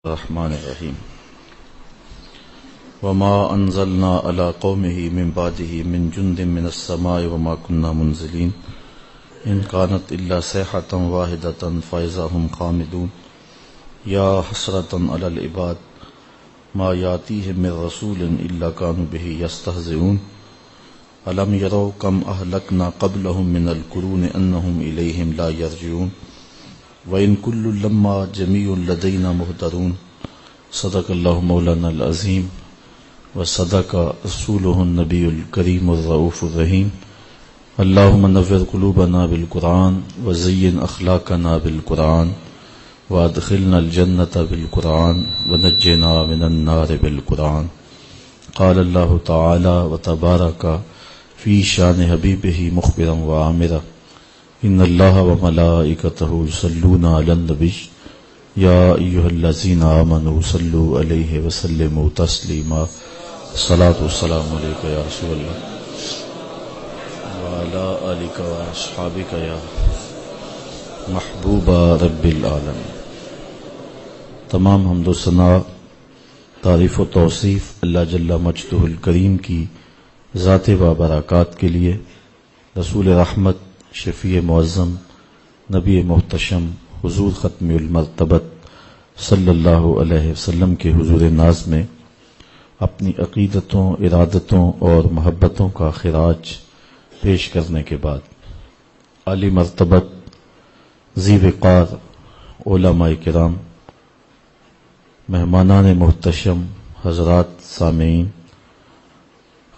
الرحمن الرحیم وما انزلنا على قومه من بعده من جند من السماء وما كنا منزلين ان كانت الا صيحة واحدة فإذا هم خامدون يا حسرة على العباد ما يأتيهم من رسول الا كانوا به يستهزئون ألم يروا كم أهلكنا قبلهم من القرون أنهم إليهم لا يرجعون وَإِن كُلٌّ لَمَّا جَمِيعٌ لَدَيْنَا مُحْضَرُونَ صدق اللہ مولانا العظیم وصدق رسولہ النبی الکریم الرؤوف الرحیم اللہم نور قلوبنا بالقرآن وزین اخلاقنا بالقرآن وادخلنا الجنة بالقرآن ونجنا من النار بالقرآن قال اللہ تعالی وتبارک فی شان حبیبہ مخبرا وعامرا ان اللہ وملائکتہ یصلون علی النبی یا ایھا الذین آمنوا صلوا علیہ وسلموا تسلیما الصلاۃ والسلام علیک یا رسول اللہ وعلی آلک واصحابک یا محبوب رب العالمین۔ تمام حمد و ثنا، تعریف و توصیف اللہ جل مجدہ الکریم کی ذات و برکات کے لیے، رسول رحمت شفیع معظم نبی محتشم حضور ختم المرتبت صلی اللہ علیہ وسلم کے حضور ناز میں اپنی عقیدتوں، ارادتوں اور محبتوں کا خراج پیش کرنے کے بعد عالی مرتبت ذی وقار علماء کرام، مہمانان محتشم، حضرات سامعین،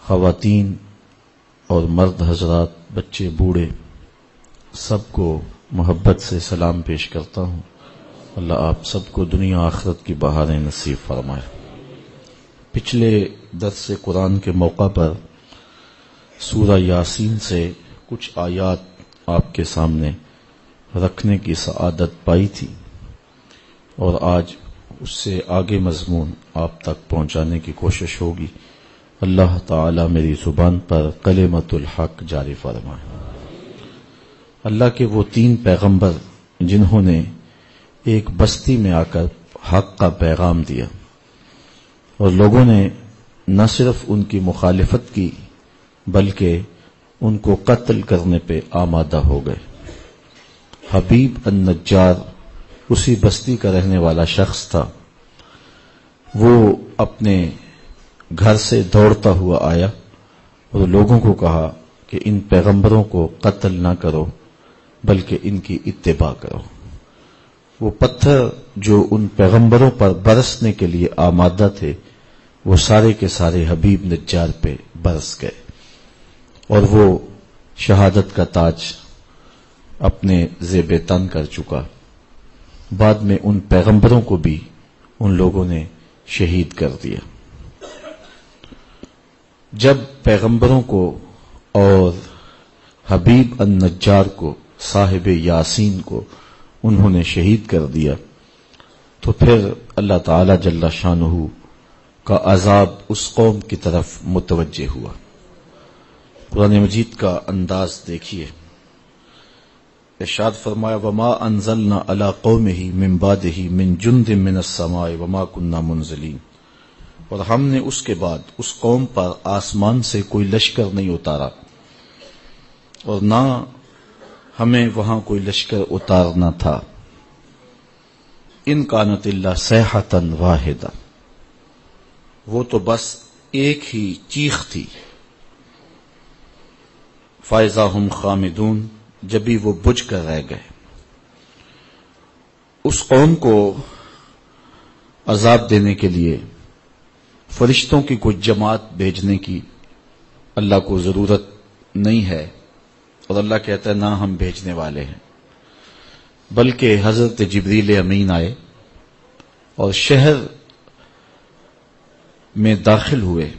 خواتین اور مرد حضرات، بچے بوڑھے، سب کو محبت سے سلام پیش کرتا ہوں۔ اللہ آپ سب کو دنیا آخرت کی بہاریں نصیب فرمائے۔ پچھلے درس قرآن کے موقع پر سورہ یاسین سے کچھ آیات آپ کے سامنے رکھنے کی سعادت پائی تھی، اور آج اس سے آگے مضمون آپ تک پہنچانے کی کوشش ہوگی۔ اللہ تعالی میری زبان پر کلمۃ الحق جاری فرمائے۔ اللہ کے وہ تین پیغمبر جنہوں نے ایک بستی میں آ کر حق کا پیغام دیا اور لوگوں نے نہ صرف ان کی مخالفت کی بلکہ ان کو قتل کرنے پہ آمادہ ہو گئے۔ حبیب النجار اسی بستی کا رہنے والا شخص تھا۔ وہ اپنے گھر سے دوڑتا ہوا آیا اور لوگوں کو کہا کہ ان پیغمبروں کو قتل نہ کرو بلکہ ان کی اتباع کرو۔ وہ پتھر جو ان پیغمبروں پر برسنے کے لیے آمادہ تھے وہ سارے کے سارے حبیب نجار پہ برس گئے، اور وہ شہادت کا تاج اپنے زیب تن کر چکا۔ بعد میں ان پیغمبروں کو بھی ان لوگوں نے شہید کر دیا۔ جب پیغمبروں کو اور حبیب النجار کو، صاحب یاسین کو انہوں نے شہید کر دیا تو پھر اللہ تعالی جل شانہ کا عذاب اس قوم کی طرف متوجہ ہوا۔ قرآن مجید کا انداز دیکھیے، ارشاد فرمایا وما انزلنا علی قومہ من بعدہ من جند من السماء وما كنا منزلین، اور ہم نے اس کے بعد اس قوم پر آسمان سے کوئی لشکر نہیں اتارا اور نہ ہمیں وہاں کوئی لشکر اتارنا تھا۔ ان کانت الا صیحۃ واحدہ، وہ تو بس ایک ہی چیخ تھی۔ فاذا ہم خامدون، جبھی وہ بجھ کر رہ گئے۔ اس قوم کو عذاب دینے کے لیے فرشتوں کی کچھ جماعت بھیجنے کی اللہ کو ضرورت نہیں ہے، اور اللہ کہتا ہے نہ ہم بھیجنے والے ہیں، بلکہ حضرت جبریل امین آئے اور شہر میں داخل ہوئے،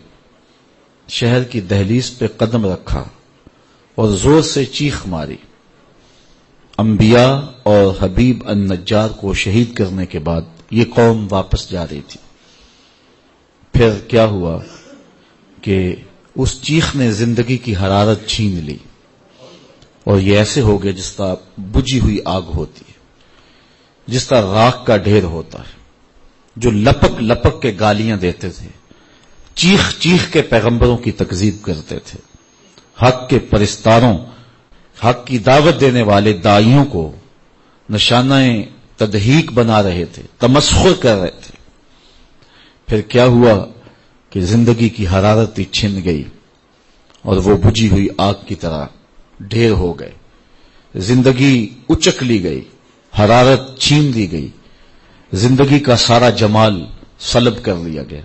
شہر کی دہلیز پہ قدم رکھا اور زور سے چیخ ماری۔ انبیاء اور حبیب النجار کو شہید کرنے کے بعد یہ قوم واپس جا رہی تھی۔ پھر کیا ہوا کہ اس چیخ نے زندگی کی حرارت چھین لی، اور یہ ایسے ہو گئے جس طرح بجھی ہوئی آگ ہوتی ہے، جس طرح راکھ کا ڈھیر ہوتا ہے، جو لپک لپک کے گالیاں دیتے تھے، چیخ چیخ کے پیغمبروں کی تکذیب کرتے تھے، حق کے پرستاروں، حق کی دعوت دینے والے داعیوں کو نشانہ تضحیک بنا رہے تھے، تمسخر کر رہے تھے. پھر کیا ہوا کہ زندگی کی حرارت چھن گئی اور وہ بجھی ہوئی آگ کی طرح ڈھیر ہو گئے. زندگی اچک لی گئی، حرارت چھین لی گئی، زندگی کا سارا جمال سلب کر لیا گیا.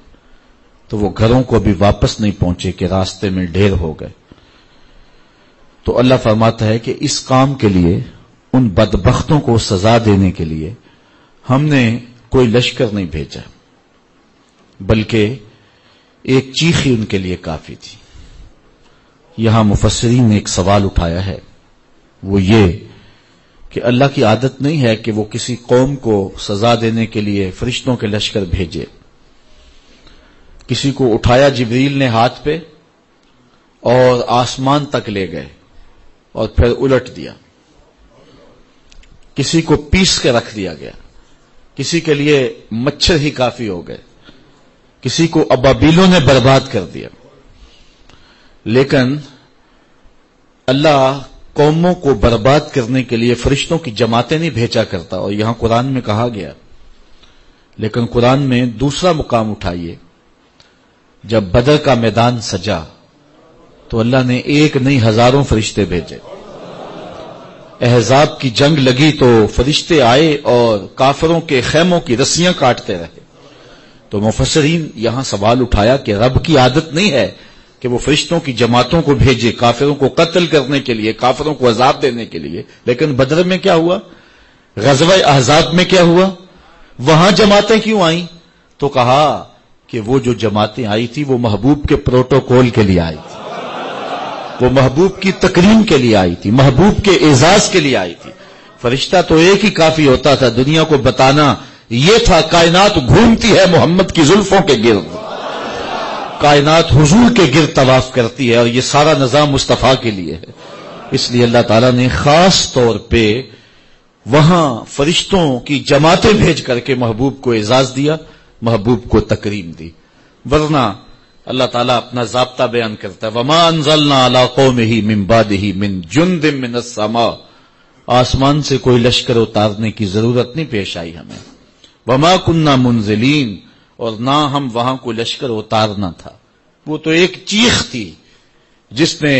تو وہ گھروں کو بھی واپس نہیں پہنچے کہ راستے میں ڈھیر ہو گئے. تو اللہ فرماتا ہے کہ اس کام کے لیے، ان بدبختوں کو سزا دینے کے لیے ہم نے کوئی لشکر نہیں بھیجا، بلکہ ایک چیخ ہی ان کے لیے کافی تھی. یہاں مفسرین نے ایک سوال اٹھایا ہے، وہ یہ کہ اللہ کی عادت نہیں ہے کہ وہ کسی قوم کو سزا دینے کے لیے فرشتوں کے لشکر بھیجے. کسی کو اٹھایا جبریل نے ہاتھ پہ اور آسمان تک لے گئے اور پھر الٹ دیا. کسی کو پیس کے رکھ دیا گیا، کسی کے لیے مچھر ہی کافی ہو گئے، کسی کو ابابیلوں نے برباد کر دیا. لیکن اللہ قوموں کو برباد کرنے کے لیے فرشتوں کی جماعتیں نہیں بھیجا کرتا، اور یہاں قرآن میں کہا گیا. لیکن قرآن میں دوسرا مقام اٹھائیے، جب بدر کا میدان سجا تو اللہ نے ایک نہیں ہزاروں فرشتے بھیجے. احزاب کی جنگ لگی تو فرشتے آئے اور کافروں کے خیموں کی رسیاں کاٹتے رہے. تو مفسرین یہاں سوال اٹھایا کہ رب کی عادت نہیں ہے کہ وہ فرشتوں کی جماعتوں کو بھیجے کافروں کو قتل کرنے کے لیے، کافروں کو عذاب دینے کے لیے. لیکن بدر میں کیا ہوا، غزوہ احزاب میں کیا ہوا، وہاں جماعتیں کیوں آئیں؟ تو کہا کہ وہ جو جماعتیں آئی تھی وہ محبوب کے پروٹوکول کے لیے آئی تھی، وہ محبوب کی تکریم کے لیے آئی تھی، محبوب کے اعزاز کے لیے آئی تھی. فرشتہ تو ایک ہی کافی ہوتا تھا، دنیا کو بتانا یہ تھا کائنات گھومتی ہے محمد کی زلفوں کے گرد، کائنات حضور کے گرد طواف کرتی ہے، اور یہ سارا نظام مصطفیٰ کے لیے ہے. اس لیے اللہ تعالیٰ نے خاص طور پہ وہاں فرشتوں کی جماعتیں بھیج کر کے محبوب کو اعزاز دیا، محبوب کو تکریم دی. ورنہ اللہ تعالیٰ اپنا ضابطہ بیان کرتا ہے، وَمَا أَنزَلْنَا عَلَىٰ قَوْمِهِ مِن بَعْدِهِ مِن جُندٍ مِّنَ السَّمَاءِ، آسمان سے کوئی لشکر اتارنے کی ضرورت نہیں پیش آئی ہمیں. وَمَا كُنَّا مُنزِلِينَ، اور نہ ہم وہاں کو لشکر اتارنا تھا. وہ تو ایک چیخ تھی جس نے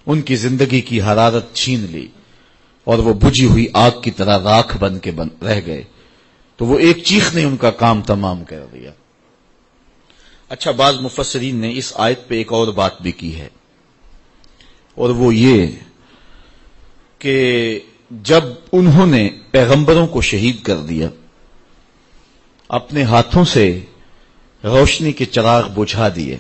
ان کی زندگی کی حرارت چھین لی اور وہ بجھی ہوئی آگ کی طرح راکھ بن کے رہ گئے. تو وہ ایک چیخ نے ان کا کام تمام کر دیا. اچھا، بعض مفسرین نے اس آیت پہ ایک اور بات بھی کی ہے، اور وہ یہ کہ جب انہوں نے پیغمبروں کو شہید کر دیا، اپنے ہاتھوں سے روشنی کے چراغ بجھا دیے،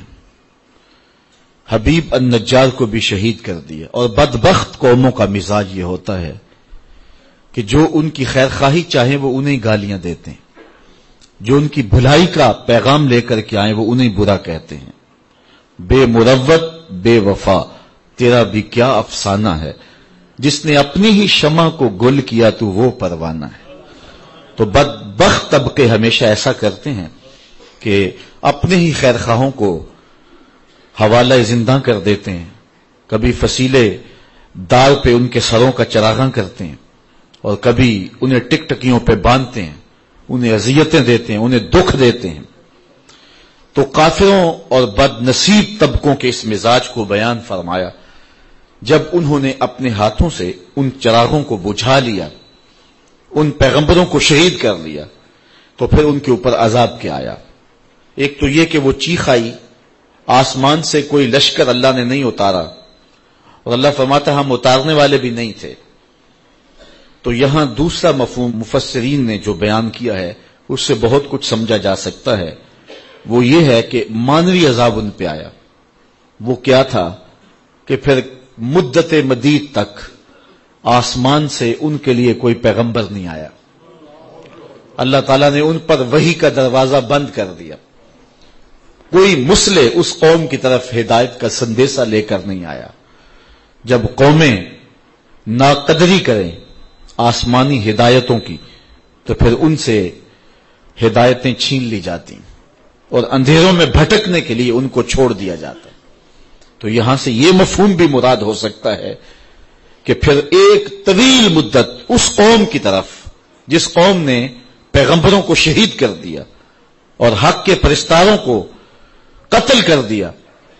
حبیب النجار کو بھی شہید کر دیا. اور بدبخت قوموں کا مزاج یہ ہوتا ہے کہ جو ان کی خیر خواہی چاہیں وہ انہیں گالیاں دیتے ہیں، جو ان کی بھلائی کا پیغام لے کر کے آئیں وہ انہیں برا کہتے ہیں. بے مروت بے وفا تیرا بھی کیا افسانہ ہے، جس نے اپنی ہی شمع کو گل کیا تو وہ پروانہ ہے. تو بدبخت طبقے ہمیشہ ایسا کرتے ہیں کہ اپنے ہی خیر خواہوں کو حوالہ زندہ کر دیتے ہیں، کبھی فصیلے دار پہ ان کے سروں کا چراغاں کرتے ہیں، اور کبھی انہیں ٹک ٹکیوں پہ باندھتے ہیں، انہیں اذیتیں دیتے ہیں، انہیں دکھ دیتے ہیں. تو کافروں اور بد نصیب طبقوں کے اس مزاج کو بیان فرمایا. جب انہوں نے اپنے ہاتھوں سے ان چراغوں کو بجھا لیا، ان پیغمبروں کو شہید کر لیا، تو پھر ان کے اوپر عذاب کیا آیا. ایک تو یہ کہ وہ چیخ آئی، آسمان سے کوئی لشکر اللہ نے نہیں اتارا، اور اللہ فرماتا ہم اتارنے والے بھی نہیں تھے. تو یہاں دوسرا مفہوم مفسرین نے جو بیان کیا ہے اس سے بہت کچھ سمجھا جا سکتا ہے. وہ یہ ہے کہ مانوی عذاب ان پہ آیا. وہ کیا تھا کہ پھر مدت مدید تک آسمان سے ان کے لیے کوئی پیغمبر نہیں آیا. اللہ تعالیٰ نے ان پر وحی کا دروازہ بند کر دیا. کوئی مسلح اس قوم کی طرف ہدایت کا سندیسہ لے کر نہیں آیا. جب قومیں ناقدری کریں آسمانی ہدایتوں کی تو پھر ان سے ہدایتیں چھین لی جاتی اور اندھیروں میں بھٹکنے کے لیے ان کو چھوڑ دیا جاتا ہے۔ تو یہاں سے یہ مفہوم بھی مراد ہو سکتا ہے کہ پھر ایک طویل مدت اس قوم کی طرف جس قوم نے پیغمبروں کو شہید کر دیا اور حق کے پرستاروں کو قتل کر دیا،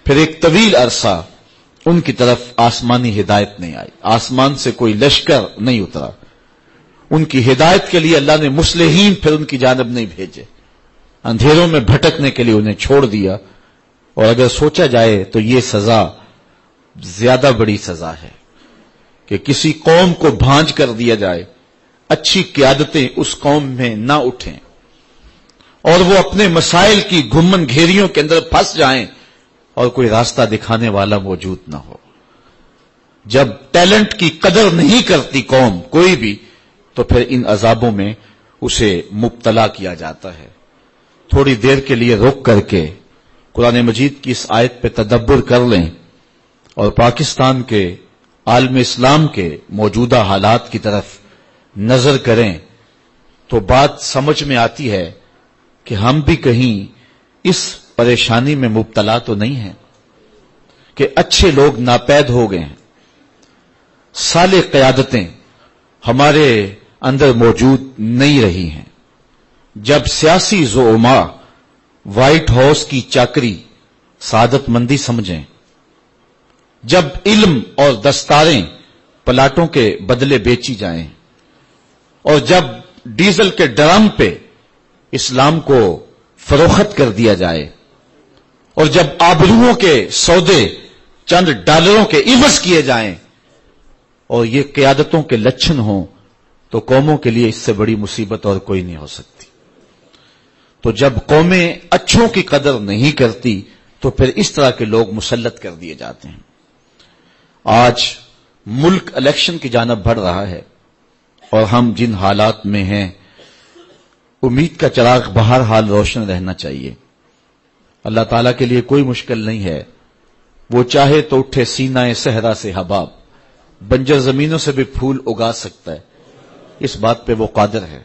پھر ایک طویل عرصہ ان کی طرف آسمانی ہدایت نہیں آئی، آسمان سے کوئی لشکر نہیں اترا، ان کی ہدایت کے لیے اللہ نے مصلحین پھر ان کی جانب نہیں بھیجے، اندھیروں میں بھٹکنے کے لیے انہیں چھوڑ دیا۔ اور اگر سوچا جائے تو یہ سزا زیادہ بڑی سزا ہے کہ کسی قوم کو بھانج کر دیا جائے، اچھی قیادتیں اس قوم میں نہ اٹھیں اور وہ اپنے مسائل کی گھمن گھیریوں کے اندر پھنس جائیں اور کوئی راستہ دکھانے والا موجود نہ ہو۔ جب ٹیلنٹ کی قدر نہیں کرتی قوم کوئی بھی، تو پھر ان عذابوں میں اسے مبتلا کیا جاتا ہے۔ تھوڑی دیر کے لیے رک کر کے قرآن مجید کی اس آیت پہ تدبر کر لیں اور پاکستان کے عالم اسلام کے موجودہ حالات کی طرف نظر کریں تو بات سمجھ میں آتی ہے کہ ہم بھی کہیں اس پریشانی میں مبتلا تو نہیں ہیں کہ اچھے لوگ ناپید ہو گئے ہیں، صالح قیادتیں ہمارے اندر موجود نہیں رہی ہیں۔ جب سیاسی زعماء وائٹ ہاؤس کی چاکری سعادت مندی سمجھیں، جب علم اور دستاریں پلاٹوں کے بدلے بیچی جائیں، اور جب ڈیزل کے ڈرم پہ اسلام کو فروخت کر دیا جائے، اور جب آبروؤں کے سودے چند ڈالروں کے عوض کیے جائیں اور یہ قیادتوں کے لچھن ہوں، تو قوموں کے لیے اس سے بڑی مصیبت اور کوئی نہیں ہو سکتی۔ تو جب قومیں اچھوں کی قدر نہیں کرتی تو پھر اس طرح کے لوگ مسلط کر دیے جاتے ہیں۔ آج ملک الیکشن کی جانب بڑھ رہا ہے اور ہم جن حالات میں ہیں، امید کا چراغ بہرحال روشن رہنا چاہیے۔ اللہ تعالیٰ کے لیے کوئی مشکل نہیں ہے، وہ چاہے تو اٹھے سینہ صحرا سے حباب، بنجر زمینوں سے بھی پھول اگا سکتا ہے، اس بات پہ وہ قادر ہے،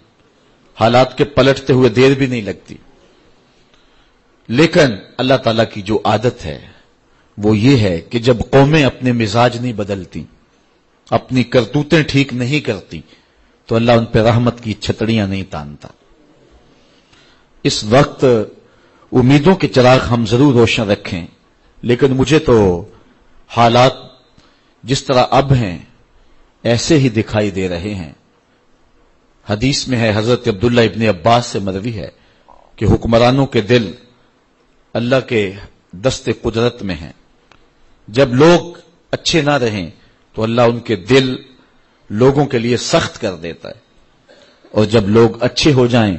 حالات کے پلٹتے ہوئے دیر بھی نہیں لگتی۔ لیکن اللہ تعالیٰ کی جو عادت ہے وہ یہ ہے کہ جب قومیں اپنے مزاج نہیں بدلتی، اپنی کرتوتیں ٹھیک نہیں کرتی، تو اللہ ان پہ رحمت کی چھتڑیاں نہیں تانتا۔ اس وقت امیدوں کے چراغ ہم ضرور روشن رکھیں، لیکن مجھے تو حالات جس طرح اب ہیں ایسے ہی دکھائی دے رہے ہیں۔ حدیث میں ہے، حضرت عبداللہ ابن عباس سے مروی ہے کہ حکمرانوں کے دل اللہ کے دست قدرت میں ہیں، جب لوگ اچھے نہ رہیں تو اللہ ان کے دل لوگوں کے لیے سخت کر دیتا ہے، اور جب لوگ اچھے ہو جائیں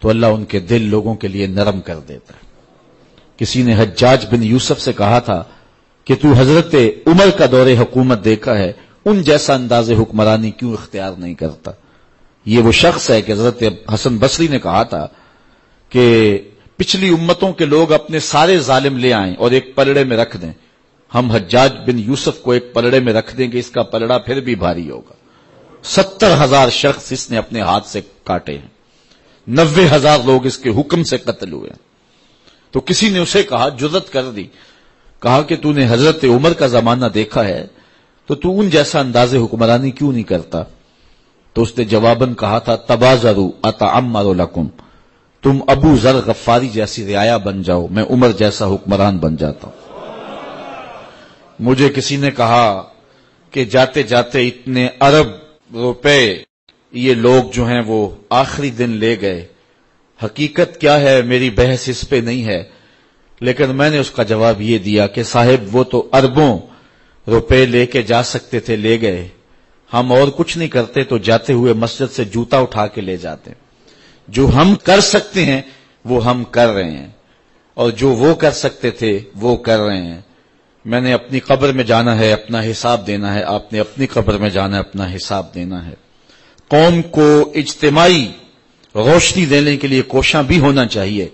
تو اللہ ان کے دل لوگوں کے لیے نرم کر دیتا ہے۔ کسی نے حجاج بن یوسف سے کہا تھا کہ تو حضرت عمر کا دور حکومت دیکھا ہے، ان جیسا انداز حکمرانی کیوں اختیار نہیں کرتا؟ یہ وہ شخص ہے کہ حضرت حسن بصری نے کہا تھا کہ پچھلی امتوں کے لوگ اپنے سارے ظالم لے آئیں اور ایک پلڑے میں رکھ دیں، ہم حجاج بن یوسف کو ایک پلڑے میں رکھ دیں گے، اس کا پلڑا پھر بھی بھاری ہوگا۔ 70,000 شخص اس نے اپنے ہاتھ سے کاٹے ہیں، 90,000 لوگ اس کے حکم سے قتل ہوئے ہیں۔ تو کسی نے اسے کہا، جرأت کر دی، کہا کہ تو نے حضرت عمر کا زمانہ دیکھا ہے تو تو ان جیسا انداز حکمرانی کیوں نہیں کرتا؟ تو اس نے جواباً کہا تھا، تبازروا اتعمر لکم، تم ابو ذر غفاری جیسی رعایا بن جاؤ، میں عمر جیسا حکمران بن جاتا ہوں۔ مجھے کسی نے کہا کہ جاتے جاتے اتنے ارب روپے یہ لوگ جو ہیں وہ آخری دن لے گئے، حقیقت کیا ہے میری بحث اس پہ نہیں ہے، لیکن میں نے اس کا جواب یہ دیا کہ صاحب وہ تو اربوں روپے لے کے جا سکتے تھے، لے گئے، ہم اور کچھ نہیں کرتے تو جاتے ہوئے مسجد سے جوتا اٹھا کے لے جاتے، جو ہم کر سکتے ہیں وہ ہم کر رہے ہیں، اور جو وہ کر سکتے تھے وہ کر رہے ہیں۔ میں نے اپنی قبر میں جانا ہے، اپنا حساب دینا ہے، آپ نے اپنی قبر میں جانا ہے، اپنا حساب دینا ہے۔ قوم کو اجتماعی روشنی دینے کے لیے کوشاں بھی ہونا چاہیے،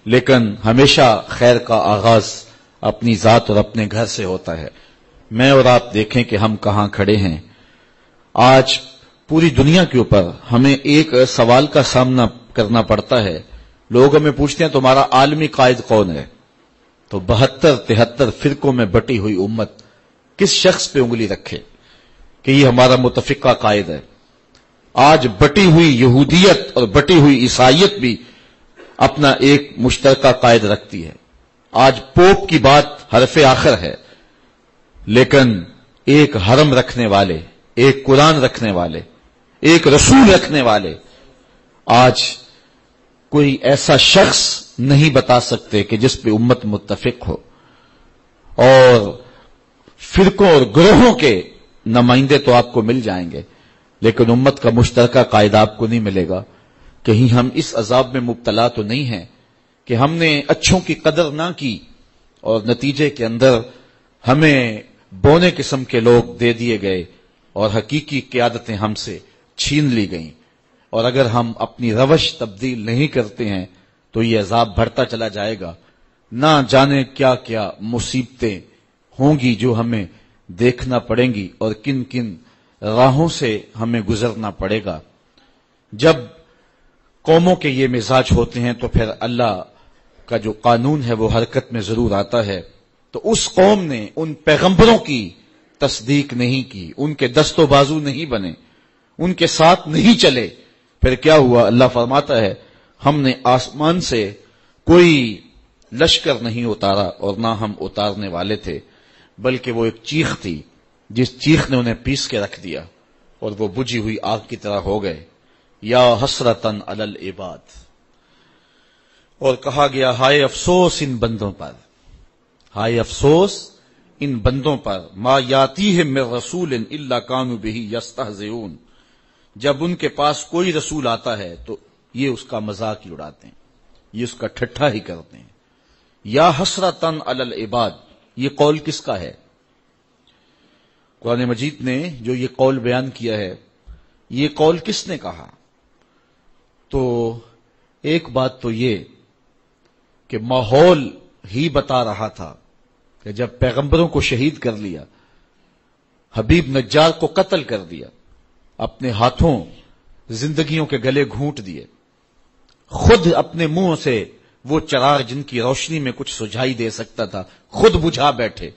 لیکن ہمیشہ خیر کا آغاز اپنی ذات اور اپنے گھر سے ہوتا ہے۔ میں اور آپ دیکھیں کہ ہم کہاں کھڑے ہیں۔ آج پوری دنیا کے اوپر ہمیں ایک سوال کا سامنا کرنا پڑتا ہے. لوگ ہمیں پوچھتے ہیں تمہارا عالمی قائد کون ہے؟ تو 72-73 فرقوں میں بٹی ہوئی امت کس شخص پہ انگلی رکھے کہ یہ ہمارا متفقہ قائد ہے؟ آج بٹی ہوئی یہودیت اور بٹی ہوئی عیسائیت بھی اپنا ایک مشترکہ قائد رکھتی ہے. آج پوپ کی بات حرف آخر ہے، لیکن ایک حرم رکھنے والے، ایک قرآن رکھنے والے، ایک رسول رکھنے والے آج کوئی ایسا شخص نہیں بتا سکتے کہ جس پہ امت متفق ہو. اور فرقوں اور گروہوں کے نمائندے تو آپ کو مل جائیں گے، لیکن امت کا مشترکہ قائد آپ کو نہیں ملے گا. کہیں ہم اس عذاب میں مبتلا تو نہیں ہیں کہ ہم نے اچھوں کی قدر نہ کی اور نتیجے کے اندر ہمیں بونے قسم کے لوگ دے دیے گئے اور حقیقی قیادتیں ہم سے چھین لی گئیں. اور اگر ہم اپنی روش تبدیل نہیں کرتے ہیں تو یہ عذاب بڑھتا چلا جائے گا. نہ جانے کیا کیا مصیبتیں ہوں گی جو ہمیں دیکھنا پڑیں گی اور کن کن راہوں سے ہمیں گزرنا پڑے گا. جب قوموں کے یہ مزاج ہوتے ہیں تو پھر اللہ کا جو قانون ہے وہ حرکت میں ضرور آتا ہے. تو اس قوم نے ان پیغمبروں کی تصدیق نہیں کی، ان کے دست و بازو نہیں بنے، ان کے ساتھ نہیں چلے. پھر کیا ہوا؟ اللہ فرماتا ہے ہم نے آسمان سے کوئی لشکر نہیں اتارا اور نہ ہم اتارنے والے تھے، بلکہ وہ ایک چیخ تھی جس چیخ نے انہیں پیس کے رکھ دیا اور وہ بجھی ہوئی آگ کی طرح ہو گئے. یا حسرتن علی العباد. اور کہا گیا ہائے افسوس ان بندوں پر، ہائے افسوس ان بندوں پر. ما یاتیہم من رسول الا کانوا بہ یستہزئون. جب ان کے پاس کوئی رسول آتا ہے تو یہ اس کا مذاق ہی اڑاتے ہیں، یہ اس کا ٹھٹھا ہی کرتے ہیں. یا حسرتن علی العباد، یہ قول کس کا ہے؟ قرآن مجید نے جو یہ قول بیان کیا ہے، یہ قول کس نے کہا؟ تو ایک بات تو یہ کہ ماحول ہی بتا رہا تھا کہ جب پیغمبروں کو شہید کر لیا، حبیب نجار کو قتل کر دیا، اپنے ہاتھوں زندگیوں کے گلے گھونٹ دیے، خود اپنے منہ سے وہ چراغ جن کی روشنی میں کچھ سجھائی دے سکتا تھا خود بجھا بیٹھے،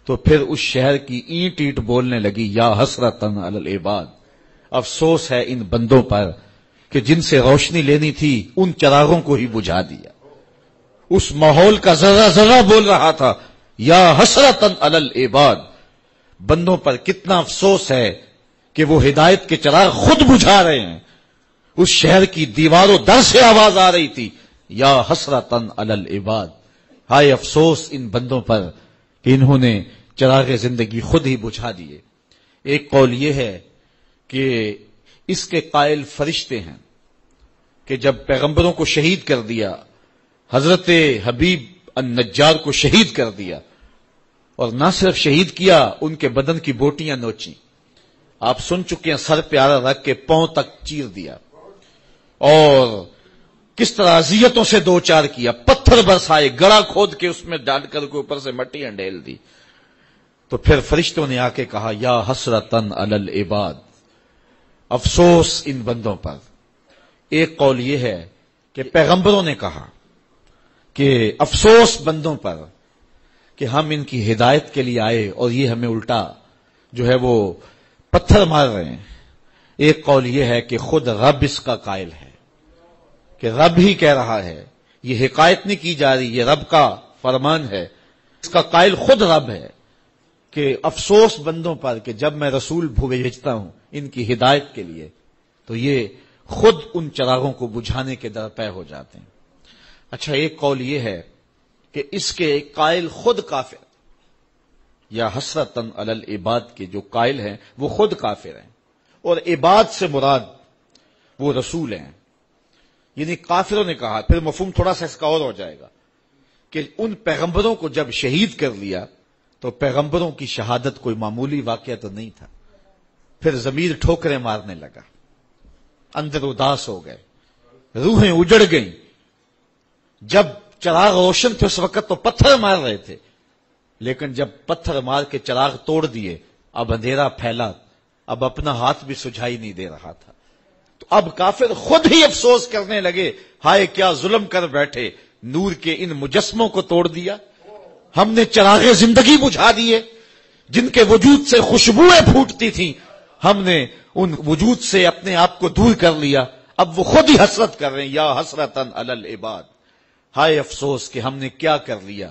تو پھر اس شہر کی اینٹ اینٹ بولنے لگی یا حسرتن علی العباد. افسوس ہے ان بندوں پر کہ جن سے روشنی لینی تھی ان چراغوں کو ہی بجھا دیا. اس ماحول کا ذرہ ذرہ بول رہا تھا یا حسرتن علی العباد. بندوں پر کتنا افسوس ہے کہ وہ ہدایت کے چراغ خود بجھا رہے ہیں. اس شہر کی دیواروں در سے آواز آ رہی تھی یا حسرتن علی العباد. ہائے افسوس ان بندوں پر کہ انہوں نے چراغ زندگی خود ہی بجھا دیے. ایک قول یہ ہے کہ اس کے قائل فرشتے ہیں کہ جب پیغمبروں کو شہید کر دیا، حضرت حبیب النجار کو شہید کر دیا، اور نہ صرف شہید کیا ان کے بدن کی بوٹیاں نوچی. آپ سن چکے ہیں سر پہ آرا رکھ کے پاؤں تک چیر دیا، اور کس طرح اذیتوں سے دو چار کیا، پتھر برسائے، گڑا کھود کے اس میں ڈال کر کے اوپر سے مٹی انڈیل دی. تو پھر فرشتوں نے آ کے کہا یا حسرتن علی العباد، افسوس ان بندوں پر. ایک قول یہ ہے کہ پیغمبروں نے کہا کہ افسوس بندوں پر کہ ہم ان کی ہدایت کے لیے آئے اور یہ ہمیں الٹا جو ہے وہ پتھر مار رہے ہیں. ایک قول یہ ہے کہ خود رب اس کا قائل ہے، کہ رب ہی کہہ رہا ہے، یہ حکایت نہیں کی جا رہی، یہ رب کا فرمان ہے، اس کا قائل خود رب ہے کہ افسوس بندوں پر کہ جب میں رسول بھیجتا ہوں ان کی ہدایت کے لیے تو یہ خود ان چراغوں کو بجھانے کے درپے ہو جاتے ہیں. اچھا، ایک قول یہ ہے کہ اس کے قائل خود کافر، یا حسرتن علی العباد کے جو قائل ہیں وہ خود کافر ہیں، اور عباد سے مراد وہ رسول ہیں. یعنی کافروں نے کہا، پھر مفہوم تھوڑا سا اس کا اور ہو جائے گا کہ ان پیغمبروں کو جب شہید کر لیا تو پیغمبروں کی شہادت کوئی معمولی واقعہ تو نہیں تھا. پھر ضمیر ٹھوکریں مارنے لگا، اندر اداس ہو گئے، روحیں اجڑ گئیں. جب چراغ روشن تھے اس وقت تو پتھر مار رہے تھے، لیکن جب پتھر مار کے چراغ توڑ دیے اب اندھیرا پھیلا، اب اپنا ہاتھ بھی سجھائی نہیں دے رہا تھا. تو اب کافر خود ہی افسوس کرنے لگے، ہائے کیا ظلم کر بیٹھے، نور کے ان مجسموں کو توڑ دیا، ہم نے چراغ زندگی بجھا دیے، جن کے وجود سے خوشبوئیں پھوٹتی تھیں، ہم نے ان وجود سے اپنے آپ کو دور کر لیا، اب وہ خود ہی حسرت کر رہے ہیں، یا حسرتن علی العباد، ہائے افسوس کہ ہم نے کیا کر لیا۔